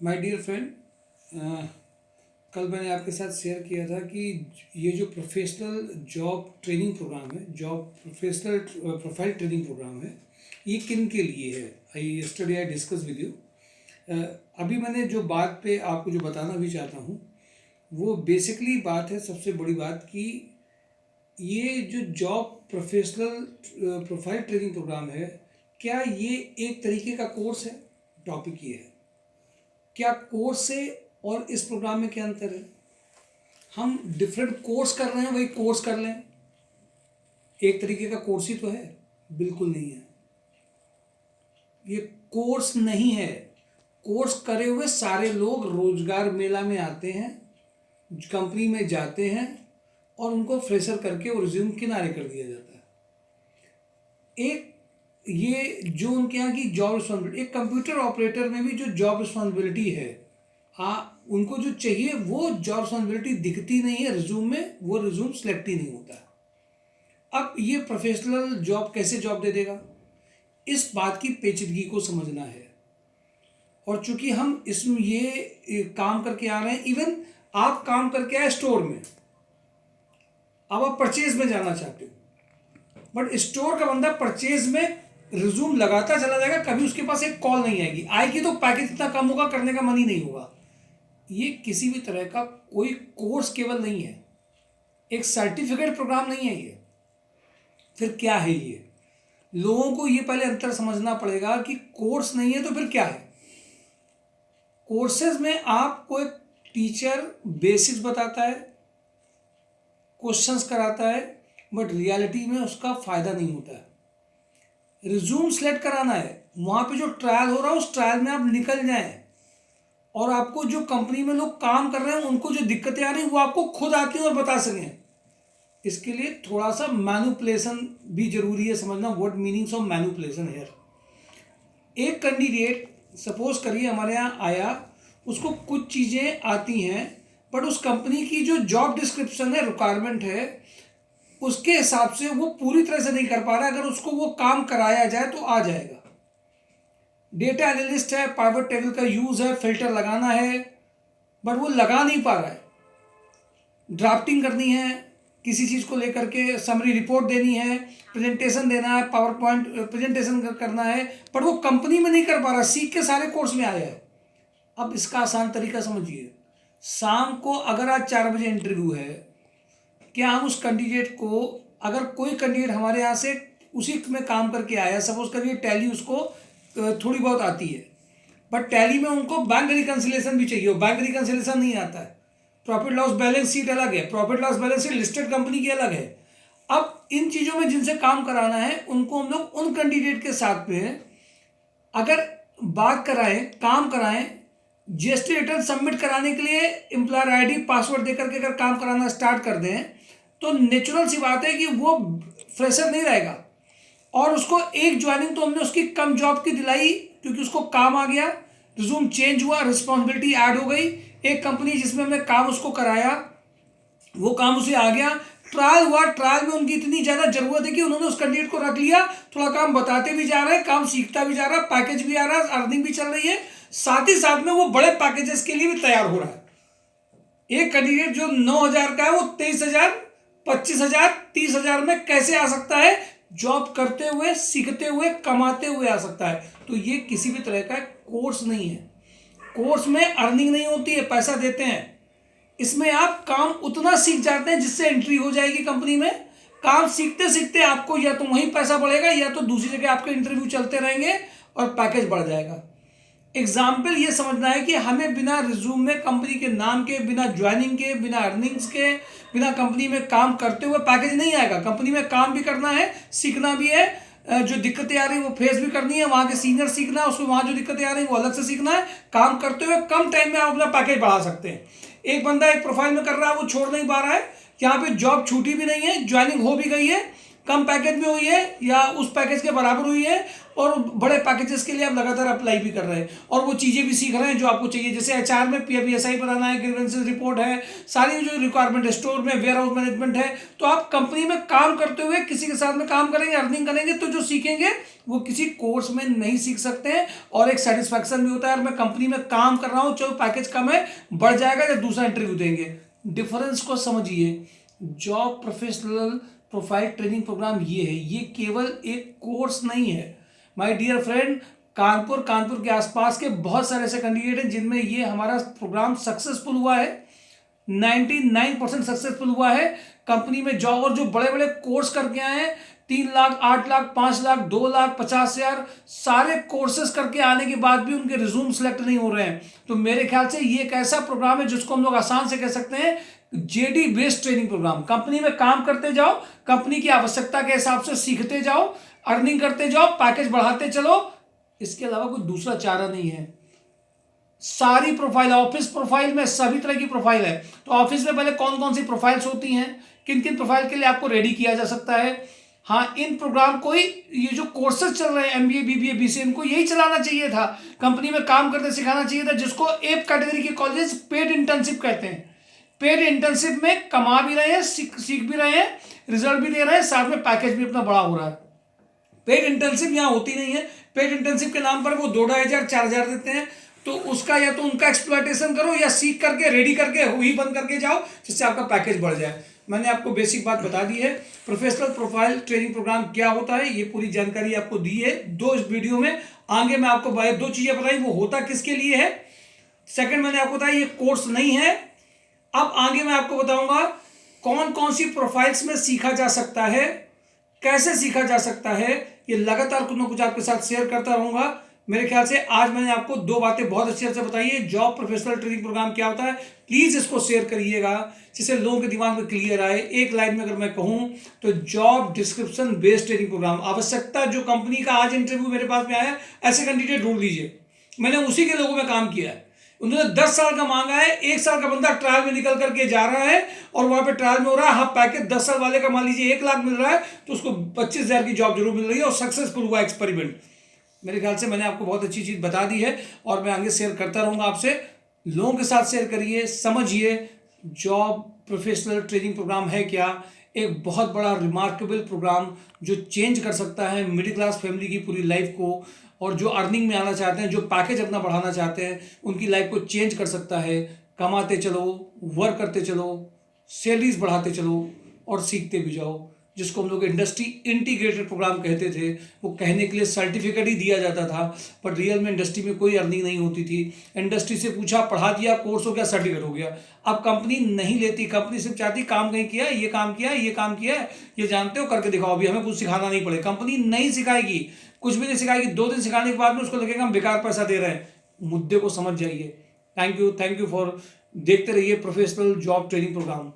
My dear friend, कल मैंने आपके साथ शेयर किया था कि ये जो प्रोफेशनल जॉब ट्रेनिंग प्रोग्राम है, job professional profile training programme है, ये किन के लिए है। I discuss with you. अभी मैंने जो बात पे आपको जो बताना भी चाहता हूँ वो बेसिकली बात है, सबसे बड़ी बात कि ये जो job professional profile training programme है, क्या ये एक तरीके का कोर्स है। टॉपिक ये है, क्या कोर्स से और इस प्रोग्राम में क्या अंतर है। हम डिफरेंट कोर्स कर रहे हैं, वही कोर्स कर लें, एक तरीके का कोर्स ही तो है। बिल्कुल नहीं है, ये कोर्स नहीं है। कोर्स करे हुए सारे लोग रोजगार मेला में आते हैं, कंपनी में जाते हैं और उनको फ्रेशर करके वो रिज्यूम किनारे कर दिया जाता है। एक ये जो उनके यहाँ की जॉब रिस्पॉन्सिबिलिटी, एक कंप्यूटर ऑपरेटर में भी जो जॉब रिस्पॉन्सिबिलिटी है, उनको जो चाहिए वो जॉब रिस्पॉन्सिबिलिटी दिखती नहीं है रिज्यूम में, वो रिज्यूम सेलेक्ट ही नहीं होता। अब ये प्रोफेशनल जॉब कैसे जॉब दे देगा, इस बात की पेचीदगी को समझना है। और चूंकि हम इसमें ये काम करके आ रहे हैं, इवन आप काम करके आए स्टोर में, अब आप परचेज में जाना चाहते हो, बट स्टोर का बंदा परचेज में रिज्यूम लगाता चला जाएगा, कभी उसके पास एक कॉल नहीं आएगी, आएगी तो पैकेज इतना कम होगा, करने का मन ही नहीं होगा। ये किसी भी तरह का कोई कोर्स केवल नहीं है, एक सर्टिफिकेट प्रोग्राम नहीं है ये। फिर क्या है ये? लोगों को ये पहले अंतर समझना पड़ेगा कि कोर्स नहीं है तो फिर क्या है। कोर्सेज में आपको एक टीचर बेसिक्स बताता है, क्वेश्चंस कराता है, बट रियलिटी में उसका फायदा नहीं होता है। रिज्यूम सेलेक्ट कराना है, वहाँ पे जो ट्रायल हो रहा है उस ट्रायल में आप निकल जाएं, और आपको जो कंपनी में लोग काम कर रहे हैं उनको जो दिक्कतें आ रही हैं वो आपको खुद आती हैं और बता सकें। इसके लिए थोड़ा सा मैनिपुलेशन भी जरूरी है, समझना व्हाट मीनिंग्स ऑफ मैनिपुलेशन है। एक कैंडिडेट सपोज करिए हमारे यहाँ आया, उसको कुछ चीज़ें आती हैं, बट उस कंपनी की जो जॉब डिस्क्रिप्शन है, रिक्वायरमेंट है, उसके हिसाब से वो पूरी तरह से नहीं कर पा रहा है। अगर उसको वो काम कराया जाए तो आ जाएगा। डेटा एनालिस्ट है, पाइवट टेबल का यूज है, फिल्टर लगाना है, बट वो लगा नहीं पा रहा है। ड्राफ्टिंग करनी है, किसी चीज़ को लेकर के समरी रिपोर्ट देनी है, प्रेजेंटेशन देना है, पावर पॉइंट प्रेजेंटेशन करना है, पर वो कंपनी में नहीं कर पा रहा, सीख के सारे कोर्स में आया है। अब इसका आसान तरीका समझिए। शाम को अगर आज 4 बजे इंटरव्यू है, क्या हम उस कैंडिडेट को, अगर कोई कैंडिडेट हमारे यहाँ से उसी में काम करके आया, सपोज करिए टैली उसको थोड़ी बहुत आती है, बट टैली में उनको बैंक रिकन्सिलेशन भी चाहिए, बैंक रिकन्सिलेशन नहीं आता है, प्रॉफिट लॉस बैलेंस शीट अलग है, profit loss balance sheet listed company की अलग है। अब इन चीज़ों में जिनसे काम कराना है उनको हम लोग उन कैंडिडेट के साथ में अगर बात कराएं, काम कराएं, जीएसटी रिटर्न सबमिट कराने के लिए एम्प्लॉयर आईडी पासवर्ड देकर के अगर काम कराना स्टार्ट कर दें, तो नेचुरल सी बात है कि वो फ्रेशर नहीं रहेगा। और उसको एक ज्वाइनिंग तो हमने उसकी कम जॉब की दिलाई, क्योंकि उसको काम आ गया, रिज्यूम चेंज हुआ, रिस्पॉन्सिबिलिटी ऐड हो गई। एक कंपनी जिसमें हमने काम उसको कराया, वो काम उसे आ गया, ट्रायल हुआ, ट्रायल में उनकी इतनी ज़्यादा ज़रूरत है कि उन्होंने उस कैंडिडेट को रख लिया, थोड़ा काम बताते भी जा रहे हैं, काम सीखता भी जा रहा है, पैकेज भी आ रहा है, अर्निंग भी चल रही है, साथ ही साथ में वो बड़े पैकेजेस के लिए भी तैयार हो रहा है। एक कैंडिडेट जो 9,000 का है वो 23,000, 25,000, 30,000 में कैसे आ सकता है? जॉब करते हुए, सीखते हुए, कमाते हुए आ सकता है। तो ये किसी भी तरह का कोर्स नहीं है। कोर्स में अर्निंग नहीं होती है, पैसा देते हैं। इसमें आप काम उतना सीख जाते हैं जिससे एंट्री हो जाएगी कंपनी में। काम सीखते सीखते आपको या तो वहीं पैसा बढ़ेगा या तो दूसरी जगह आपके इंटरव्यू चलते रहेंगे और पैकेज बढ़ जाएगा। एग्जाम्पल ये समझना है कि हमें बिना रिज्यूम में, कंपनी के नाम के, बिना ज्वाइनिंग के, बिना अर्निंग्स के, बिना कंपनी में काम करते हुए पैकेज नहीं आएगा। कंपनी में काम भी करना है, सीखना भी है, जो दिक्कतें आ रही है वो फेस भी करनी है, वहाँ के सीनियर सीखना है, उसको वहाँ जो दिक्कतें आ रही है वो अलग से सीखना है। काम करते हुए कम टाइम में आप अपना पैकेज बढ़ा सकते हैं। एक बंदा एक प्रोफाइल में कर रहा है, वो छोड़ नहीं पा रहा है, यहाँ पे जॉब छूटी भी नहीं है, ज्वाइनिंग हो भी गई है, कम पैकेज में हुई है या उस पैकेज के बराबर हुई है, और बड़े पैकेजेस के लिए आप लगातार अप्लाई भी कर रहे हैं और वो चीज़ें भी सीख रहे हैं जो आपको चाहिए। जैसे एचआर में पीएफईएसआई बनाना है, ग्रीवेंसेस रिपोर्ट है, सारी जो रिक्वायरमेंट है, स्टोर में वेयर हाउस मैनेजमेंट है। तो आप कंपनी में काम करते हुए किसी के साथ में काम करेंगे, अर्निंग करेंगे, तो जो सीखेंगे वो किसी कोर्स में नहीं सीख सकते हैं, और एक सेटिस्फैक्शन भी होता है, और मैं कंपनी में काम कर रहा हूँ, चाहे पैकेज कम है, बढ़ जाएगा या दूसरा इंटरव्यू देंगे। डिफरेंस को समझिए। Job professional profile training programme ये है, ये केवल एक कोर्स नहीं है माय डियर फ्रेंड। कानपुर के आसपास के बहुत सारे ऐसे कैंडिडेट हैं जिनमें ये हमारा प्रोग्राम सक्सेसफुल हुआ है, 99% सक्सेसफुल हुआ है। कंपनी में जॉब, और जो बड़े बड़े कोर्स करके आए हैं, 3 लाख, 8 लाख, 5 लाख, 2 लाख, 50,000, सारे कोर्सेज करके आने के बाद भी उनके रिज्यूम सेलेक्ट नहीं हो रहे हैं। तो मेरे ख्याल से ये एक ऐसा प्रोग्राम है जिसको हम लोग आसान से कह सकते हैं JD based training programme. Company में काम करते जाओ, कंपनी की आवश्यकता के हिसाब से सीखते जाओ, अर्निंग करते जाओ, पैकेज बढ़ाते चलो, इसके अलावा कोई दूसरा चारा नहीं है। सारी प्रोफाइल, ऑफिस प्रोफाइल में सभी तरह की प्रोफाइल है। तो ऑफिस में पहले कौन कौन सी प्रोफाइल्स होती हैं, किन किन प्रोफाइल के लिए आपको रेडी किया जा सकता है। हाँ, इन प्रोग्राम को ही, ये जो कोर्सेज चल रहे हैं एमबीए, बीबीए, बीसीए, इनको यही चलाना चाहिए था, कंपनी में काम करते सिखाना चाहिए था, जिसको एक कैटेगरी के कॉलेज पेड इंटर्नशिप कहते हैं। पेड इंटर्नशिप में कमा भी रहे हैं, सीख भी रहे हैं, रिजल्ट भी दे रहे हैं, साथ में पैकेज भी अपना बड़ा हो रहा है। पेड इंटर्नशिप यहाँ होती नहीं है। पेड इंटर्नशिप के नाम पर वो 2,500 4,000 देते हैं, तो उसका या तो उनका एक्सप्लॉयटेशन करो या सीख करके रेडी करके हुई बंद करके जाओ, जिससे आपका पैकेज बढ़ जाए। मैंने आपको बेसिक बात बता दी है। प्रोफेशनल प्रोफाइल ट्रेनिंग प्रोग्राम क्या होता है, ये पूरी जानकारी आपको दी है 2 इस वीडियो में। आगे मैं आपको 2 चीज़ें बताई, वो होता किसके लिए है। सेकंड, मैंने आपको बताया ये कोर्स नहीं है। अब आगे मैं आपको बताऊंगा कौन कौन सी प्रोफाइल्स में सीखा जा सकता है, कैसे सीखा जा सकता है। ये लगातार कुछ ना कुछ आपके साथ शेयर करता रहूंगा। मेरे ख्याल से आज मैंने आपको 2 बातें बहुत अच्छे से बताई है। जॉब प्रोफेशनल ट्रेनिंग प्रोग्राम क्या होता है, प्लीज इसको शेयर करिएगा जिससे लोगों के दिमाग में क्लियर आए। एक लाइन में अगर मैं कहूं तो job description based training programme, आवश्यकता जो कंपनी का आज इंटरव्यू मेरे पास में आया, ऐसे कैंडिडेट ढूंढ लीजिए। मैंने उसी के लोगों में काम किया है। उन्होंने 10 साल का मांगा है, 1 साल का बंदा ट्रायल में निकल करके जा रहा है और वहां पे ट्रायल में हो रहा है। हाँ, पैकेज 10 साल वाले का मान लीजिए 1 लाख मिल रहा है, तो उसको 25,000 की जॉब जरूर मिल रही है, और सक्सेसफुल हुआ एक्सपेरिमेंट। मेरे ख्याल से मैंने आपको बहुत अच्छी चीज़ बता दी है, और मैं आगे शेयर करता रहूँगा आपसे। लोगों के साथ शेयर करिए, समझिए जॉब प्रोफेशनल ट्रेनिंग प्रोग्राम है क्या। एक बहुत बड़ा रिमार्केबल प्रोग्राम जो चेंज कर सकता है मिडिल क्लास फैमिली की पूरी लाइफ को, और जो अर्निंग में आना चाहते हैं, जो पैकेज अपना बढ़ाना चाहते हैं, उनकी लाइफ को चेंज कर सकता है। कमाते चलो, वर्क करते चलो, सैलरीज बढ़ाते चलो, और सीखते भी जाओ, जिसको हम लोग इंडस्ट्री इंटीग्रेटेड प्रोग्राम कहते थे। वो कहने के लिए सर्टिफिकेट ही दिया जाता था, बट रियल में इंडस्ट्री में कोई अर्निंग नहीं होती थी। इंडस्ट्री से पूछा, पढ़ा दिया, कोर्स हो गया, सर्टिफिकेट हो गया। अब कंपनी नहीं लेती, कंपनी सिर्फ चाहती काम कहीं किया, ये काम किया, ये काम किया है, ये जानते हो, करके दिखाओ, अभी हमें कुछ सिखाना नहीं पड़े। कंपनी नहीं सिखाएगी, कुछ भी नहीं सिखाएगी। 2 दिन सिखाने के बाद में उसको लगेगा हम बेकार पैसा दे रहे हैं। मुद्दे को समझ जाइए। थैंक यू फॉर देखते रहिए प्रोफेशनल जॉब ट्रेनिंग प्रोग्राम।